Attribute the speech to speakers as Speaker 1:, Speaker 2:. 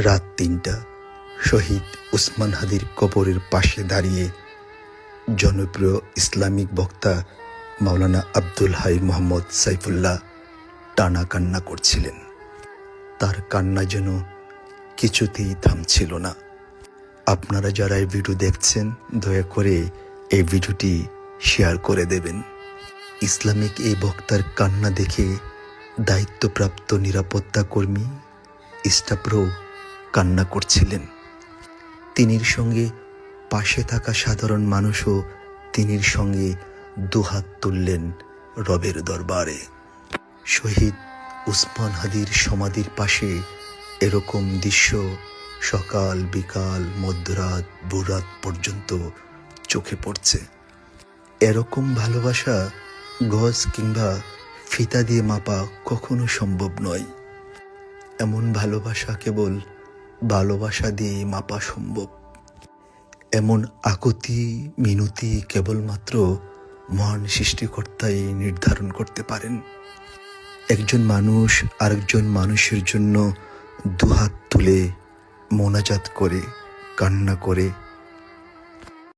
Speaker 1: রাত ৩টা শহীদ উসমান হাদির কবরের পাশে দাঁড়িয়ে জনপ্রিয় ইসলামিক বক্তা মাওলানা আব্দুল হাই মোহাম্মদ সাইফুল্লাহ টানা কান্না করছিলেন। তার কান্না যেন কিছুতেই থামছিল না। আপনারা যারা এই ভিডিও দেখছেন, দয়া করে এই ভিডিওটি শেয়ার করে দেবেন। ইসলামিক এই বক্তার কান্না দেখে দায়িত্বপ্রাপ্ত নিরাপত্তা কর্মী স্টাফরাও কান্না করছিলেন। তিনির সঙ্গে পাশে থাকা সাধারণ মানুষও তিনির সঙ্গে দুহাত তুললেন রবের দরবারে। শহীদ উসমান হাদির সমাধির পাশে এরকম দৃশ্য সকাল বিকাল মধ্যরাত ভোররাত পর্যন্ত চোখে পড়ছে। এরকম ভালোবাসা গজ কিংবা ফিতা দিয়ে মাপা কখনো সম্ভব নয়। এমন ভালোবাসা কেবল ভালোবাসা দিয়ে মাপা সম্ভব। এমন আকুতি মিনতি কেবলমাত্র মহান সৃষ্টিকর্তাই নির্ধারণ করতে পারেন। একজন মানুষ আরেকজন মানুষের জন্য দুহাত তুলে মোনাজাত করে কান্না করে